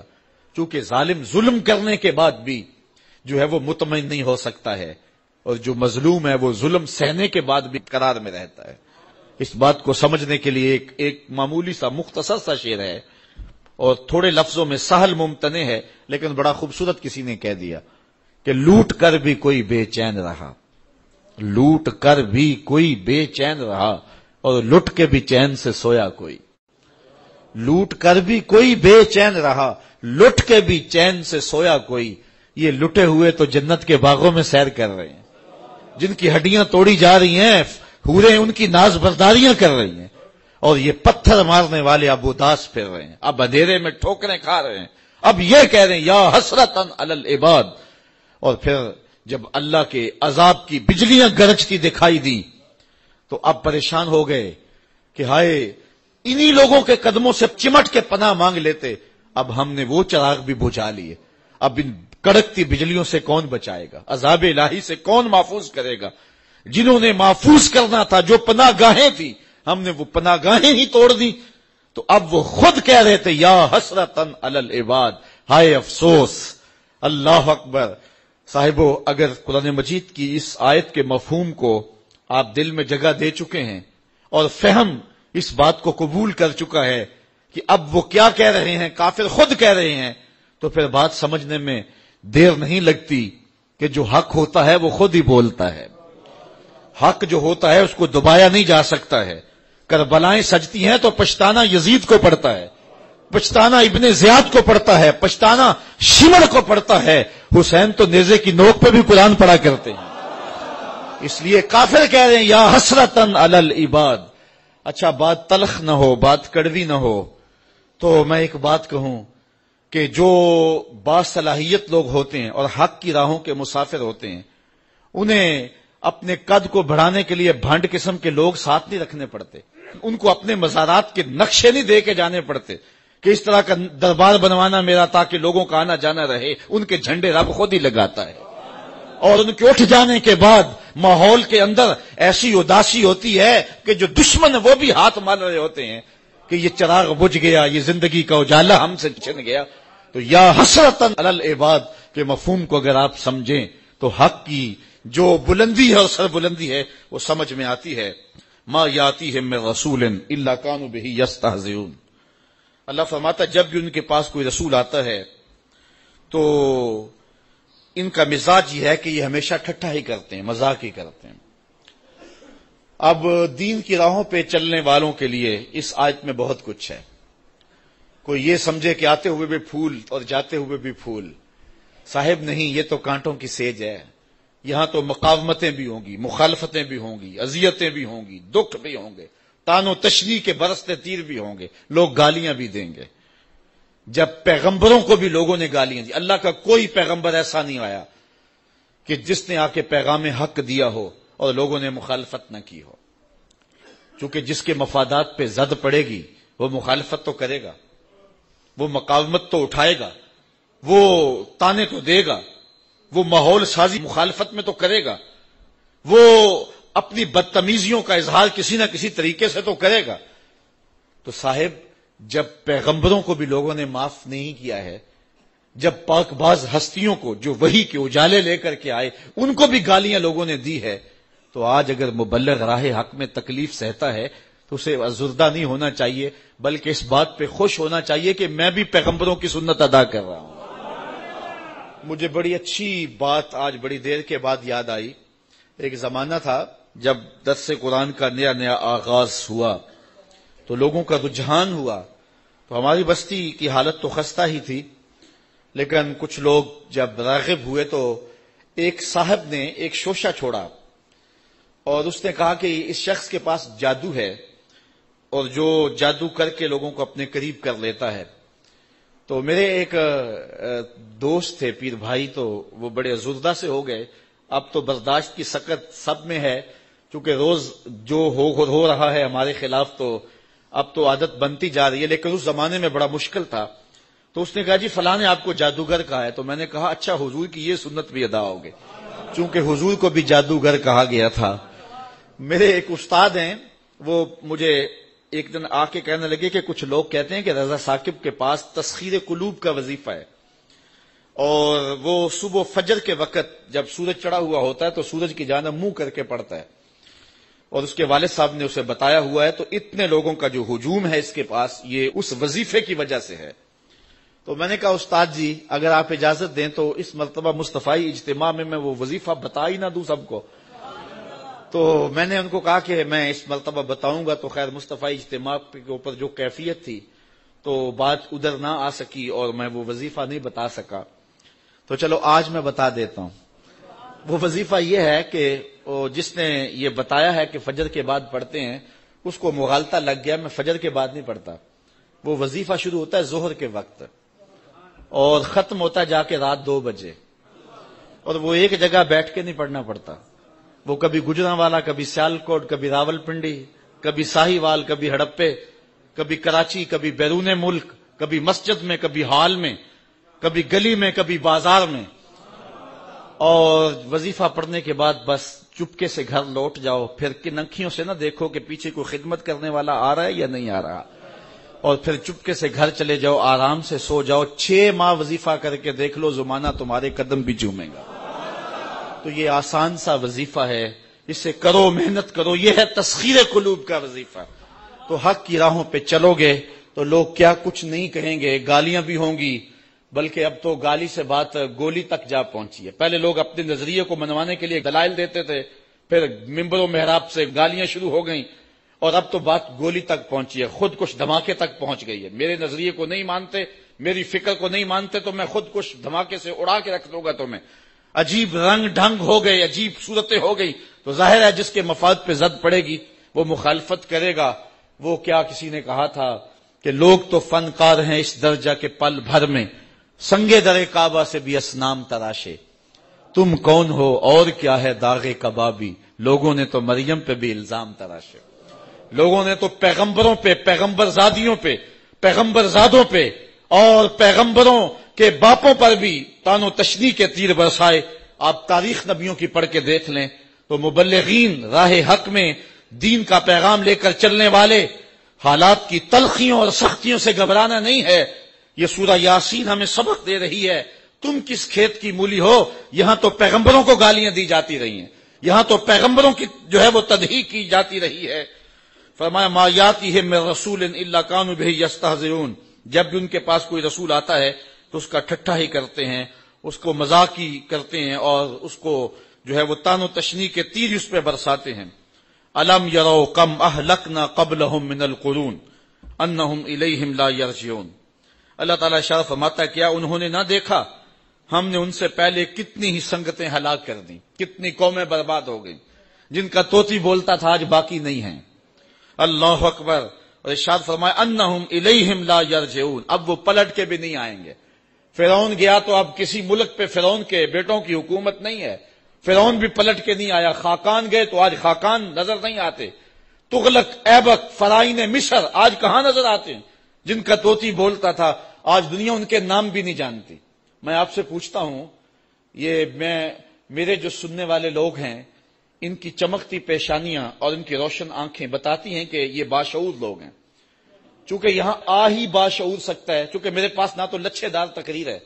چونکہ ظالم ظلم کرنے کے بعد بھی جو ہے وہ مطمئن نہیں ہو سکتا ہے، اور جو مظلوم ہے وہ ظلم سہنے کے بعد بھی قرار میں رہتا ہے۔ اس بات کو سمجھنے کے لیے ایک معمولی سا مختصر سا شعر ہے، اور تھوڑے لفظوں میں سہل ممتنع ہے، لیکن بڑا خوبصورت کسی نے کہہ دیا کہ لوٹ کر بھی کوئی بے چین رہا، لوٹ کر بھی کوئی بے چین رہا، اور لٹ کے بھی چین سے سویا کوئی، لوٹ کر بھی کوئی بے چین رہا، لٹ کے بھی چین سے سویا کوئی۔ یہ لٹے ہوئے تو جنت کے باغوں میں سیر کر رہے ہیں، جن کی ہڈیاں توڑی جا رہی ہیں، حوریں ان کی ناز برداریاں کر رہی ہیں، اور یہ پتھر مارنے والے اب اداس پھر رہے ہیں، اب اندھیرے میں ٹھوکریں کھا رہے ہیں، اب یہ کہہ رہے ہیں یا حسرتن علی العباد۔ اور پھر جب اللہ کے عذاب کی بجلیاں گرجتی دکھائی دی تو اب پریشان ہو گئے کہ ہائے انہی لوگوں کے قدموں سے چمٹ کے پناہ مانگ لیتے، اب ہم نے وہ چراغ بھی بجھا لیے، اب ان کڑکتی بجلیوں سے کون بچائے گا، عذاب الہی سے کون محفوظ کرے گا۔ جنہوں نے محفوظ کرنا تھا، جو پناہ گاہیں تھی، ہم نے وہ پناہ گاہیں ہی توڑ دی۔ تو اب وہ خود کہہ رہے تھے یا حسرتن علی العباد، ہائے افسوس۔ اللہ اکبر۔ صاحبو، اگر قرآن مجید کی اس آیت کے مفہوم کو آپ دل میں جگہ دے چکے ہیں اور فہم اس بات کو قبول کر چکا ہے کہ اب وہ کیا کہہ رہے ہیں، کافر خود کہہ رہے ہیں، تو پھر بات سمجھنے میں دیر نہیں لگتی کہ جو حق ہوتا ہے وہ خود ہی بولتا ہے۔ حق جو ہوتا ہے اس کو دبایا نہیں جا سکتا ہے۔ کربلائیں سجتی ہیں تو پچھتانا یزید کو پڑتا ہے، پچھتانا ابن زیاد کو پڑتا ہے، پچھتانا شمر کو پڑتا ہے، حسین تو نیزے کی نوک پہ بھی قرآن پڑھا کرتے ہیں۔ اس لیے کافر کہہ رہے ہیں یا حسرتن علی العباد۔ اچھا، بات تلخ نہ ہو، بات کڑوی نہ ہو، تو میں ایک بات کہوں کہ جو باصلاحیت لوگ ہوتے ہیں اور حق کی راہوں کے مسافر ہوتے ہیں، انہیں اپنے قد کو بڑھانے کے لیے بھانڈ قسم کے لوگ ساتھ نہیں رکھنے پڑتے، ان کو اپنے مزارات کے نقشے نہیں دے کے جانے پڑتے کہ اس طرح کا دربار بنوانا میرا تاکہ لوگوں کا آنا جانا رہے۔ ان کے جھنڈے رب خود ہی لگاتا ہے، اور ان کے اٹھ جانے کے بعد ماحول کے اندر ایسی اداسی ہوتی ہے کہ جو دشمن وہ بھی ہاتھ مار رہے ہوتے ہیں کہ یہ چراغ بجھ گیا، یہ زندگی کا اجالا ہم سے چھن گیا۔ تو یا حسرتن علی العباد کے مفہوم کو اگر آپ سمجھیں تو حق کی جو بلندی ہے اور سر بلندی ہے وہ سمجھ میں آتی ہے۔ ما یاتیہم من رسول الا کانوا بہ یستہزئون۔ اللہ فرماتا جب بھی ان کے پاس کوئی رسول آتا ہے تو ان کا مزاج یہ ہے کہ یہ ہمیشہ ٹھٹھا ہی کرتے ہیں، مذاق ہی کرتے ہیں۔ اب دین کی راہوں پہ چلنے والوں کے لیے اس آیت میں بہت کچھ ہے۔ کوئی یہ سمجھے کہ آتے ہوئے بھی پھول اور جاتے ہوئے بھی پھول، صاحب نہیں، یہ تو کانٹوں کی سیج ہے، یہاں تو مقاومتیں بھی ہوں گی، مخالفتیں بھی ہوں گی، اذیتیں بھی ہوں گی، دکھ بھی ہوں گے، تان و تشنیع کے برستے تیر بھی ہوں گے، لوگ گالیاں بھی دیں گے۔ جب پیغمبروں کو بھی لوگوں نے گالیاں دی، اللہ کا کوئی پیغمبر ایسا نہیں آیا کہ جس نے آ کے پیغام حق دیا ہو اور لوگوں نے مخالفت نہ کی ہو، چونکہ جس کے مفادات پہ زد پڑے گی وہ مخالفت تو کرے گا، وہ مقاومت تو اٹھائے گا، وہ تانے تو دے گا، وہ ماحول سازی مخالفت میں تو کرے گا، وہ اپنی بدتمیزیوں کا اظہار کسی نہ کسی طریقے سے تو کرے گا۔ تو صاحب جب پیغمبروں کو بھی لوگوں نے معاف نہیں کیا ہے، جب پاک باز ہستیوں کو جو وحی کے اجالے لے کر کے آئے ان کو بھی گالیاں لوگوں نے دی ہے، تو آج اگر مبلغ راہ حق میں تکلیف سہتا ہے تو اسے ازردہ نہیں ہونا چاہیے، بلکہ اس بات پہ خوش ہونا چاہیے کہ میں بھی پیغمبروں کی سنت ادا کر رہا ہوں۔ مجھے بڑی اچھی بات آج بڑی دیر کے بعد یاد آئی۔ ایک زمانہ تھا جب درس قرآن کا نیا نیا آغاز ہوا تو لوگوں کا رجحان ہوا، تو ہماری بستی کی حالت تو خستہ ہی تھی، لیکن کچھ لوگ جب راغب ہوئے تو ایک صاحب نے ایک شوشہ چھوڑا اور اس نے کہا کہ اس شخص کے پاس جادو ہے اور جو جادو کر کے لوگوں کو اپنے قریب کر لیتا ہے۔ تو میرے ایک دوست تھے پیر بھائی، تو وہ بڑے ازردہ سے ہو گئے، اب تو برداشت کی سکت سب میں ہے چونکہ روز جو ہو رہا ہے ہمارے خلاف تو اب تو عادت بنتی جا رہی ہے، لیکن اس زمانے میں بڑا مشکل تھا. تو اس نے کہا جی فلاں نے آپ کو جادوگر کہا ہے. تو میں نے کہا اچھا حضور کی یہ سنت بھی ادا ہوگی، چونکہ حضور کو بھی جادوگر کہا گیا تھا. میرے ایک استاد ہیں، وہ مجھے ایک دن آ کے کہنے لگے کہ کچھ لوگ کہتے ہیں کہ رضا ثاقب کے پاس تسخیر قلوب کا وظیفہ ہے، اور وہ صبح فجر کے وقت جب سورج چڑھا ہوا ہوتا ہے تو سورج کی جانب منہ کر کے پڑتا ہے، اور اس کے والد صاحب نے اسے بتایا ہوا ہے. تو اتنے لوگوں کا جو ہجوم ہے اس کے پاس یہ اس وظیفے کی وجہ سے ہے. تو میں نے کہا استاد جی اگر آپ اجازت دیں تو اس مرتبہ مصطفی اجتماع میں وہ وظیفہ بتا ہی نہ دوں سب کو. تو میں نے ان کو کہا کہ میں اس مرتبہ بتاؤں گا. تو خیر مصطفی اجتماع کے اوپر جو کیفیت تھی تو بات ادھر نہ آ سکی اور میں وہ وظیفہ نہیں بتا سکا. تو چلو آج میں بتا دیتا ہوں. وہ وظیفہ یہ ہے کہ جس نے یہ بتایا ہے کہ فجر کے بعد پڑھتے ہیں اس کو مغالطہ لگ گیا، میں فجر کے بعد نہیں پڑھتا. وہ وظیفہ شروع ہوتا ہے ظہر کے وقت اور ختم ہوتا ہے جا کے رات 2 بجے، اور وہ ایک جگہ بیٹھ کے نہیں پڑھنا پڑتا. وہ کبھی گجرانوالا، کبھی سیالکوٹ، کبھی راول پنڈی، کبھی ساہیوال، کبھی ہڑپے، کبھی کراچی، کبھی بیرون ملک، کبھی مسجد میں، کبھی ہال میں، کبھی گلی میں، کبھی بازار میں. اور وظیفہ پڑھنے کے بعد بس چپکے سے گھر لوٹ جاؤ. پھر کن انکھیوں سے نہ دیکھو کہ پیچھے کوئی خدمت کرنے والا آ رہا ہے یا نہیں آ رہا، اور پھر چپکے سے گھر چلے جاؤ، آرام سے سو جاؤ. 6 ماہ وظیفہ کر کے دیکھ لو، زمانہ تمہارے قدم بھی چومے گا. تو یہ آسان سا وظیفہ ہے، اسے کرو، محنت کرو. یہ ہے تسخیر قلوب کا وظیفہ. تو حق کی راہوں پہ چلو گے تو لوگ کیا کچھ نہیں کہیں گے، گالیاں بھی ہوں گی، بلکہ اب تو گالی سے بات گولی تک جا پہنچی ہے. پہلے لوگ اپنے نظریے کو منوانے کے لیے دلائل دیتے تھے، پھر ممبر و محراب سے گالیاں شروع ہو گئیں، اور اب تو بات گولی تک پہنچی ہے، خود کش دھماکے تک پہنچ گئی ہے. میرے نظریے کو نہیں مانتے، میری فکر کو نہیں مانتے تو میں خود کش دھماکے سے اڑا کے رکھ دوں گا تمہیں. عجیب رنگ ڈھنگ ہو گئے، عجیب صورتیں ہو گئی. تو ظاہر ہے جس کے مفاد پہ زد پڑے گی وہ مخالفت کرے گا. وہ کیا کسی نے کہا تھا کہ لوگ تو فنکار ہیں اس درجہ کے پل بھر میں، سنگے در کعبہ سے بھی اسنام تراشے. تم کون ہو اور کیا ہے داغ کبابی، لوگوں نے تو مریم پہ بھی الزام تراشے. لوگوں نے تو پیغمبروں پہ، پیغمبر زادیوں پہ، پیغمبر زادوں پہ اور پیغمبروں کے باپوں پر بھی تان و تشنیع کے تیر برسائے. آپ تاریخ نبیوں کی پڑھ کے دیکھ لیں تو مبلغین راہ حق میں دین کا پیغام لے کر چلنے والے، حالات کی تلخیوں اور سختیوں سے گھبرانا نہیں ہے. یہ سورہ یاسین ہمیں سبق دے رہی ہے. تم کس کھیت کی مولی ہو، یہاں تو پیغمبروں کو گالیاں دی جاتی رہی ہیں، یہاں تو پیغمبروں کی جو ہے وہ تدحیق کی جاتی رہی ہے. فرمایا ما یاتیہم من رسول الا کانوا بہ یستہزئون. جب بھی ان کے پاس کوئی رسول آتا ہے تو اس کا ٹھٹھا ہی کرتے ہیں، اس کو مذاق ہی کرتے ہیں، اور اس کو جو ہے وہ تان و تشنیع کے تیر اس پہ برساتے ہیں. الم یروا کم اہلکنا قبلہم من القرون انہم الیہم لا یرجعون. اللہ تعالیٰ ارشاد فرماتا ہے کیا انہوں نے نہ دیکھا ہم نے ان سے پہلے کتنی ہی سنگتیں ہلاک کر دیں، کتنی قومیں برباد ہو گئیں، جن کا طوطی بولتا تھا آج باقی نہیں ہیں. اللہ اکبر. اور ارشاد فرمایا انہم الیہم لا یرجعون، اب وہ پلٹ کے بھی نہیں آئیں گے. فرعون گیا تو اب کسی ملک پہ فرعون کے بیٹوں کی حکومت نہیں ہے، فرعون بھی پلٹ کے نہیں آیا. خاقان گئے تو آج خاقان نظر نہیں آتے. تغلق، ایبک، فرعین مصر آج کہاں نظر آتے ہیں؟ جن کا طوطی بولتا تھا آج دنیا ان کے نام بھی نہیں جانتی. میں آپ سے پوچھتا ہوں، میرے جو سننے والے لوگ ہیں ان کی چمکتی پیشانیاں اور ان کی روشن آنکھیں بتاتی ہیں کہ یہ باشعور لوگ ہیں. چونکہ یہاں آ ہی باشعور سکتا ہے، چونکہ میرے پاس نہ تو لچھے دار تقریر ہے،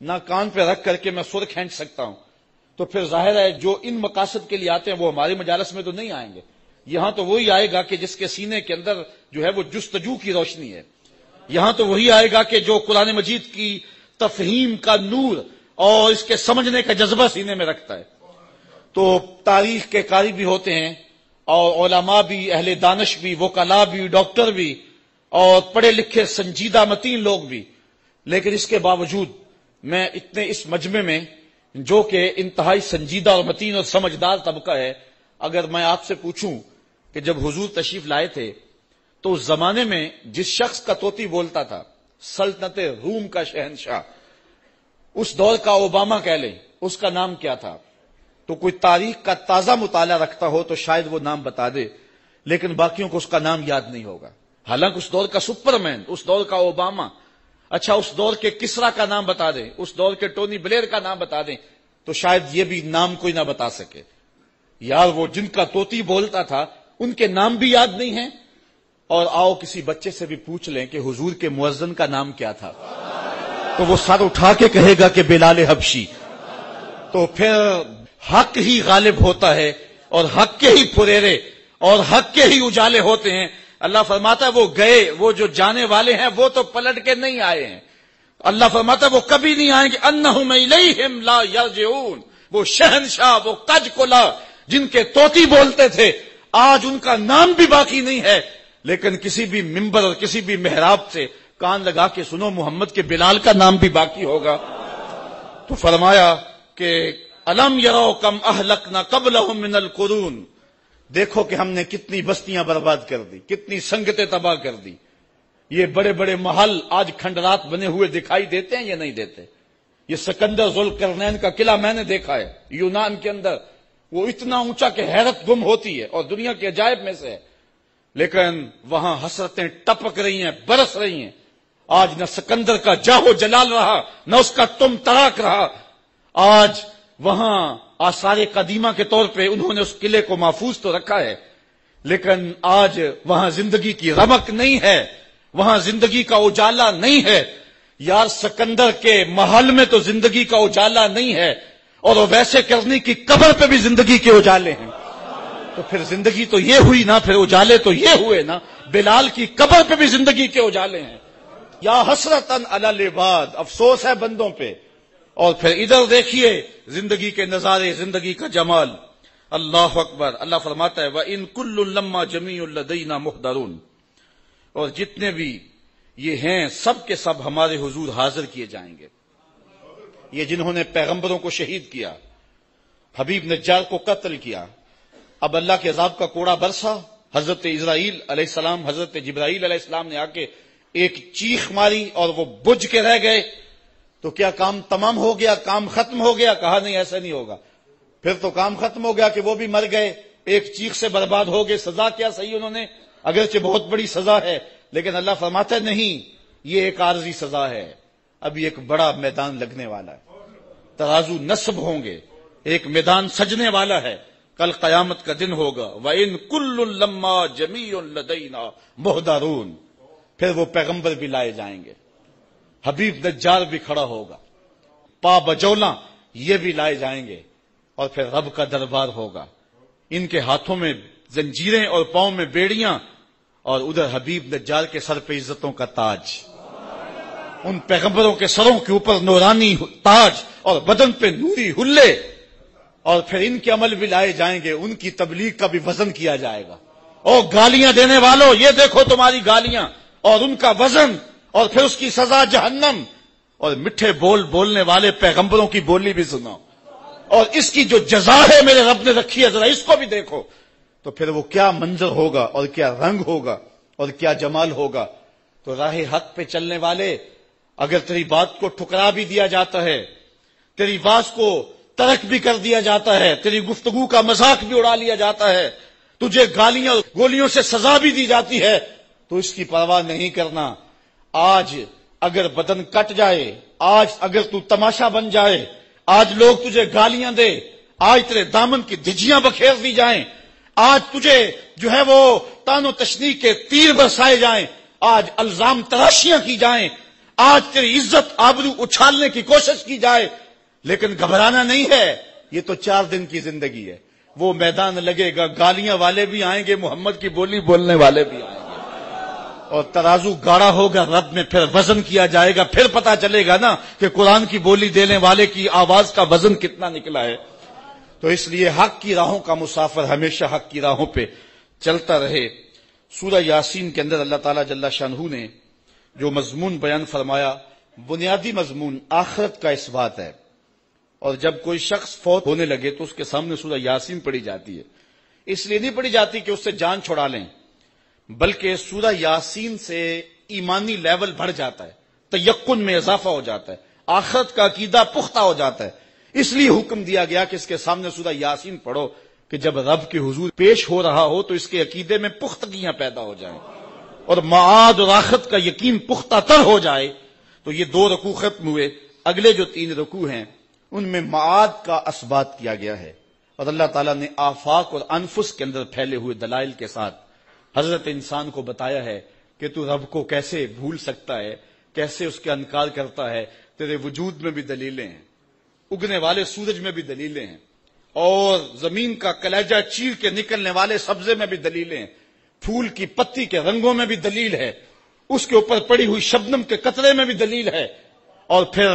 نہ کان پہ رکھ کر کے میں سر کھینچ سکتا ہوں. تو پھر ظاہر ہے جو ان مقاصد کے لیے آتے ہیں وہ ہماری مجالس میں تو نہیں آئیں گے. یہاں تو وہی آئے گا کہ جس کے سینے کے اندر جو ہے وہ جستجو کی روشنی ہے. یہاں تو وہی آئے گا کہ جو قرآن مجید کی تفہیم کا نور اور اس کے سمجھنے کا جذبہ سینے میں رکھتا ہے. تو تاریخ کے قاری بھی ہوتے ہیں اور علماء بھی، اہل دانش بھی، وکلاء بھی، ڈاکٹر بھی اور پڑھے لکھے سنجیدہ متین لوگ بھی. لیکن اس کے باوجود میں اتنے اس مجمع میں جو کہ انتہائی سنجیدہ اور متین اور سمجھدار طبقہ ہے، اگر میں آپ سے پوچھوں کہ جب حضور تشریف لائے تھے تو اس زمانے میں جس شخص کا طوطی بولتا تھا، سلطنت روم کا شہنشاہ، اس دور کا اوباما کہہ لیں، اس کا نام کیا تھا؟ تو کوئی تاریخ کا تازہ مطالعہ رکھتا ہو تو شاید وہ نام بتا دے، لیکن باقیوں کو اس کا نام یاد نہیں ہوگا. حالانکہ اس دور کا سپرمین، اس دور کا اوباما، اچھا اس دور کے کسرا کا نام بتا دیں، اس دور کے ٹونی بلیر کا نام بتا دیں تو شاید یہ بھی نام کوئی نہ بتا سکے. یار وہ جن کا طوطی بولتا تھا ان کے نام بھی یاد نہیں ہیں. اور آؤ کسی بچے سے بھی پوچھ لیں کہ حضور کے مؤذن کا نام کیا تھا تو وہ سر اٹھا کے کہے گا کہ بلال حبشی. تو پھر حق ہی غالب ہوتا ہے اور حق کے ہی پھریرے اور حق کے ہی اجالے ہوتے ہیں. اللہ فرماتا ہے وہ گئے، وہ جو جانے والے ہیں وہ تو پلٹ کے نہیں آئے ہیں. اللہ فرماتا ہے وہ کبھی نہیں آئیں گے. انہم الیہم لا یرجعون. وہ شہنشاہ، وہ کج کلا جن کے طوطی بولتے تھے، آج ان کا نام بھی باقی نہیں ہے. لیکن کسی بھی ممبر اور کسی بھی محراب سے کان لگا کے سنو محمد کے بلال کا نام بھی باقی ہوگا. تو فرمایا کہ الم یرو کم اہلکنا قبلہم من القرون. دیکھو کہ ہم نے کتنی بستیاں برباد کر دی، کتنی سنگتیں تباہ کر دی. یہ بڑے بڑے محل آج کھنڈرات بنے ہوئے دکھائی دیتے ہیں یا نہیں دیتے؟ یہ سکندر ذوالقرنین کا قلعہ میں نے دیکھا ہے یونان کے اندر، وہ اتنا اونچا کہ حیرت گم ہوتی ہے اور دنیا کے عجائب میں سے ہے. لیکن وہاں حسرتیں ٹپک رہی ہیں، برس رہی ہیں. آج نہ سکندر کا جاہو جلال رہا، نہ اس کا تم تراک رہا. آج وہاں آثار قدیمہ کے طور پہ انہوں نے اس قلعے کو محفوظ تو رکھا ہے، لیکن آج وہاں زندگی کی رمق نہیں ہے، وہاں زندگی کا اجالا نہیں ہے. یار سکندر کے محل میں تو زندگی کا اجالا نہیں ہے، اور ویسے کرنی کی قبر پہ بھی زندگی کے اجالے ہیں. تو پھر زندگی تو یہ ہوئی نا، پھر اجالے تو یہ ہوئے نا. بلال کی قبر پہ بھی زندگی کے اجالے ہیں. یا حسرتن علی العباد، افسوس ہے بندوں پہ. اور پھر ادھر دیکھیے زندگی کے نظارے، زندگی کا جمال. اللہ اکبر. اللہ فرماتا ہے وَإِن كُلٌّ لَمَّا جَمِيعٌ لَدَيْنَا مُحْضَرُونَ. اور جتنے بھی یہ ہیں سب کے سب ہمارے حضور حاضر کیے جائیں گے. یہ جنہوں نے پیغمبروں کو شہید کیا، حبیب نجار کو قتل کیا، اب اللہ کے عذاب کا کوڑا برسا. حضرت اسرائیل علیہ السلام، حضرت جبرائیل علیہ السلام نے آ کے ایک چیخ ماری اور وہ بجھ کے رہ گئے. تو کیا کام تمام ہو گیا، کام ختم ہو گیا؟ کہا نہیں، ایسا نہیں ہوگا. پھر تو کام ختم ہو گیا کہ وہ بھی مر گئے، ایک چیخ سے برباد ہو گئے. سزا کیا صحیح انہوں نے، اگرچہ بہت بڑی سزا ہے، لیکن اللہ فرماتا ہے نہیں، یہ ایک عارضی سزا ہے. ابھی ایک بڑا میدان لگنے والا ہے، ترازو نصب ہوں گے، ایک میدان سجنے والا ہے. کل قیامت کا دن ہوگا. وَإِن كُلٌّ لَمَّا جَمِيعٌ لَدَيْنَا مُحْضَرُونَ. پھر وہ پیغمبر بھی لائے جائیں گے، حبیب نجار بھی کھڑا ہوگا، پا بجولا یہ بھی لائے جائیں گے، اور پھر رب کا دربار ہوگا. ان کے ہاتھوں میں زنجیریں اور پاؤں میں بیڑیاں، اور ادھر حبیب نجار کے سر پہ عزتوں کا تاج. ان پیغمبروں کے سروں کے اوپر نورانی تاج اور بدن پہ نوری ہلے. اور پھر ان کے عمل بھی لائے جائیں گے، ان کی تبلیغ کا بھی وزن کیا جائے گا. اور گالیاں دینے والوں یہ دیکھو تمہاری گالیاں اور ان کا وزن، اور پھر اس کی سزا جہنم. اور میٹھے بول بولنے والے پیغمبروں کی بولی بھی سنو، اور اس کی جو جزا ہے میرے رب نے رکھی ہے ذرا اس کو بھی دیکھو. تو پھر وہ کیا منظر ہوگا اور کیا رنگ ہوگا اور کیا جمال ہوگا. تو راہ حق پہ چلنے والے، اگر تیری بات کو ٹھکرا بھی دیا جاتا ہے، تیری بات کو ترک بھی کر دیا جاتا ہے، تیری گفتگو کا مذاق بھی اڑا لیا جاتا ہے، تجھے گالیاں گولیوں سے سزا بھی دی جاتی ہے، تو اس کی پرواہ نہیں کرنا. آج اگر بدن کٹ جائے، آج اگر تو تماشا بن جائے، آج لوگ تجھے گالیاں دے، آج تیرے دامن کی دھجیاں بکھیر دی جائیں، آج تجھے جو ہے وہ تان و تشنیع کے تیر برسائے جائیں، آج الزام تراشیاں کی جائیں، آج تیری عزت آبرو اچھالنے کی کوشش کی جائے، لیکن گھبرانا نہیں ہے. یہ تو 4 دن کی زندگی ہے. وہ میدان لگے گا، گالیاں والے بھی آئیں گے، محمد کی بولی بولنے والے بھی آئیں گے، اور ترازو گاڑا ہوگا رب میں. پھر وزن کیا جائے گا، پھر پتا چلے گا نا کہ قرآن کی بولی دینے والے کی آواز کا وزن کتنا نکلا ہے. تو اس لیے حق کی راہوں کا مسافر ہمیشہ حق کی راہوں پہ چلتا رہے. سورہ یاسین کے اندر اللہ تعالیٰ جل شانہ نے جو مضمون بیان فرمایا، بنیادی مضمون آخرت کا اس بات ہے. اور جب کوئی شخص فوت ہونے لگے تو اس کے سامنے سورہ یاسین پڑھی جاتی ہے. اس لیے نہیں پڑھی جاتی کہ اس سے جان چھڑا لیں، بلکہ سورہ یاسین سے ایمانی لیول بڑھ جاتا ہے، تیقن میں اضافہ ہو جاتا ہے، آخرت کا عقیدہ پختہ ہو جاتا ہے. اس لیے حکم دیا گیا کہ اس کے سامنے سورہ یاسین پڑھو کہ جب رب کے حضور پیش ہو رہا ہو تو اس کے عقیدے میں پختگیاں پیدا ہو جائیں اور معاد اور آخرت کا یقین پختہ تر ہو جائے. تو یہ 2 رکوع ختم ہوئے. اگلے جو 3 رکوع ہیں ان میں معاد کا اثبات کیا گیا ہے اور اللہ تعالیٰ نے آفاق اور انفس کے اندر پھیلے ہوئے دلائل کے ساتھ حضرت انسان کو بتایا ہے کہ تو رب کو کیسے بھول سکتا ہے, کیسے اس کا انکار کرتا ہے. تیرے وجود میں بھی دلیلیں ہیں, اگنے والے سورج میں بھی دلیلیں ہیں, اور زمین کا کلیجہ چیر کے نکلنے والے سبزے میں بھی دلیلیں ہیں, پھول کی پتی کے رنگوں میں بھی دلیل ہے, اس کے اوپر پڑی ہوئی شبنم کے قطرے میں بھی دلیل ہے, اور پھر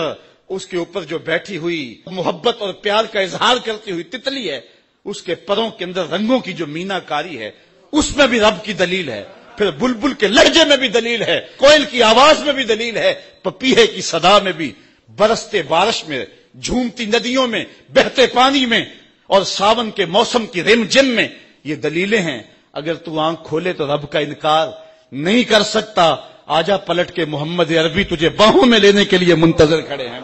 اس کے اوپر جو بیٹھی ہوئی محبت اور پیار کا اظہار کرتی ہوئی تتلی ہے, اس کے پروں کے اندر رنگوں کی جو مینا کاری ہے اس میں بھی رب کی دلیل ہے. پھر بلبل کے لہجے میں بھی دلیل ہے, کوئل کی آواز میں بھی دلیل ہے, پپیہے کی صدا میں بھی, برستے بارش میں, جھومتی ندیوں میں, بہتے پانی میں, اور ساون کے موسم کی رم جم میں یہ دلیلیں ہیں. اگر تو آنکھ کھولے تو رب کا انکار نہیں کر سکتا. آجا پلٹ کے محمد عربی تجھے باہوں میں لینے کے لیے منتظر کھڑے ہیں,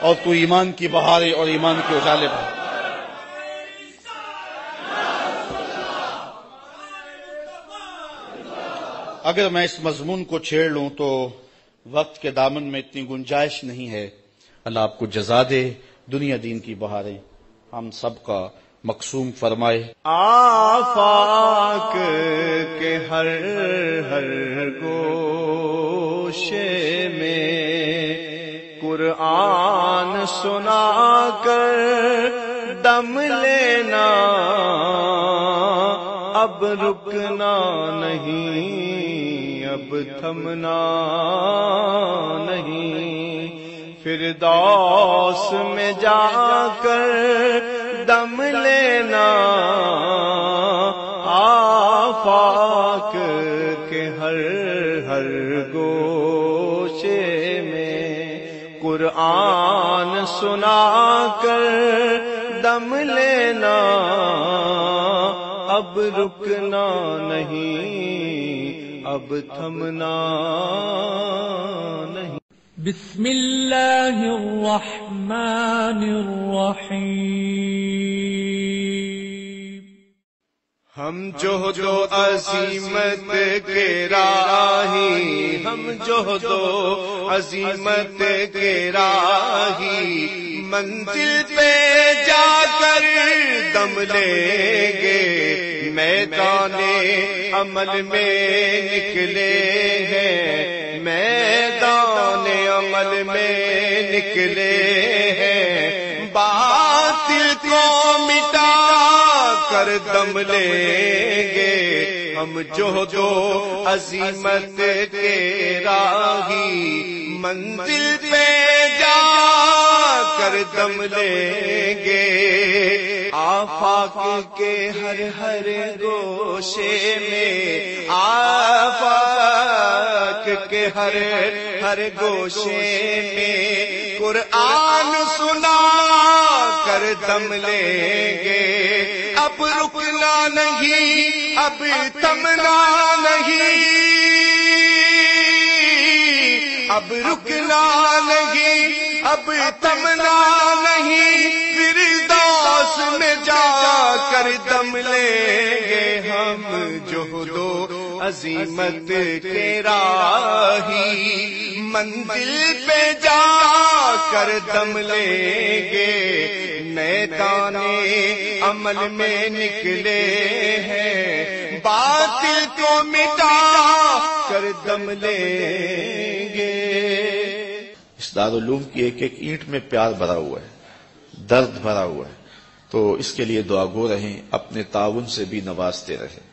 اور تو ایمان کی بہاریں اور ایمان کے اجالے پر. اگر میں اس مضمون کو چھیڑ لوں تو وقت کے دامن میں اتنی گنجائش نہیں ہے. اللہ آپ کو جزا دے, دنیا دین کی بہاریں ہم سب کا مقسوم فرمائے. آفاق کے ہر ہر گوشے میں قرآن سنا کر دم لینا, اب رکنا نہیں, اب تھمنا نہیں, فردوس میں جا کر دم لینا. آفاق کے ہر ہر گوشے میں قرآن سنا کر دم لینا, اب رکنا نہیں, اب تھمنا نہیں. بسم اللہ الرحمن الرحیم. ہم جوہد و عظیمت کے راہی, ہم جوہد و عظیمت کے راہی, منزل پہ جا کر دم لیں گے, میدان عمل میں نکلے ہیں, میدان عمل میں نکلے ہیں, باطل کو مٹا کر دم لیں گے. ہم جوہد و عظیمت کے راہی, منزل پہ جا کر دم لیں گے. آفاق کے ہر ہر گوشے میں, آفاق کے ہر ہر گوشے میں قرآن سنا کر دم لیں گے. اب رکنا نہیں, اب تھمنا نہیں, اب رکنا نہیں, اب تھمنا نہیں, فردوس میں جا کر دم لیں گے. ہم جوہد و عظیمت کے راہی, منزل پہ جا کر دم لیں گے, میدان عمل میں نکلے ہیں, باطل کو مٹا کر دم لیں گے. اس دارالعلوم کی ایک ایک اینٹ میں پیار بھرا ہوا ہے, درد بھرا ہوا ہے, تو اس کے لیے دعا گو رہیں, اپنے تعاون سے بھی نوازتے رہیں.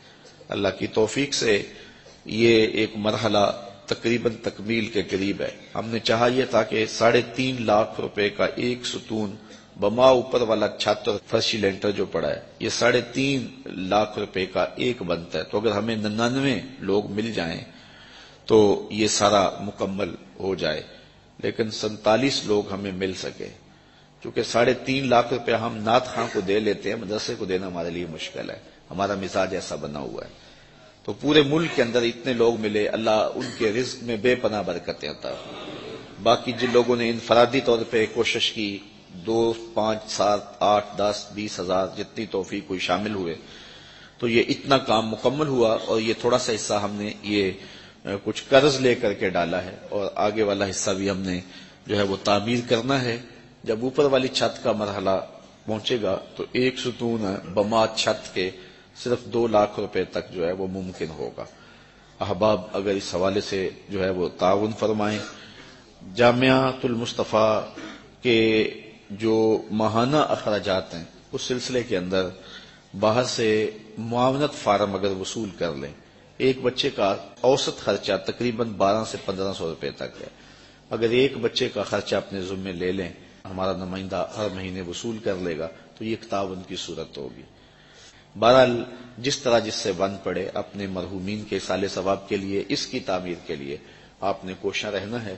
اللہ کی توفیق سے یہ ایک مرحلہ تقریباً تکمیل کے قریب ہے. ہم نے چاہا یہ تھا کہ 3.5 لاکھ روپے کا ایک ستون بما اوپر والا چھت اور فرشی لینٹر جو پڑا ہے, یہ 3.5 لاکھ روپے کا ایک بنتا ہے. تو اگر ہمیں 99 لوگ مل جائیں تو یہ سارا مکمل ہو جائے, لیکن 47 لوگ ہمیں مل سکے. چونکہ 3.5 لاکھ روپے ہم نعت خاں کو دے لیتے ہیں, مدرسے کو دینا ہمارے لیے مشکل ہے, ہمارا مزاج ایسا بنا ہوا ہے. تو پورے ملک کے اندر اتنے لوگ ملے, اللہ ان کے رزق میں بے پناہ برکتیں عطا. باقی جن لوگوں نے انفرادی طور پہ کوشش کی, 2 5 7 8 10 20 ہزار جتنی توفیق کوئی شامل ہوئے تو یہ اتنا کام مکمل ہوا، اور یہ تھوڑا سا حصہ ہم نے یہ کچھ قرض لے کر کے ڈالا ہے، اور آگے والا حصہ بھی ہم نے جو ہے وہ تعمیر کرنا ہے۔ جب اوپر والی چھت کا مرحلہ پہنچے گا تو ایک ستون بما چھت کے صرف 2 لاکھ روپے تک جو ہے وہ ممکن ہوگا۔ احباب اگر اس حوالے سے جو ہے وہ تعاون فرمائیں۔ جامعۃ المصطفیٰ کے جو ماہانہ اخراجات ہیں اس سلسلے کے اندر باہر سے معاونت فارم اگر وصول کر لیں، ایک بچے کا اوسط خرچہ تقریباً 1200 سے 1500 روپے تک ہے۔ اگر ایک بچے کا خرچہ اپنے ذمے لے لیں، ہمارا نمائندہ ہر مہینے وصول کر لے گا تو یہ ایک تعاون کی صورت ہوگی۔ بہرحال جس طرح جس سے بن پڑے اپنے مرحومین کے اصالہ ثواب کے لیے، اس کی تعمیر کے لیے آپ نے کوشاں رہنا ہے۔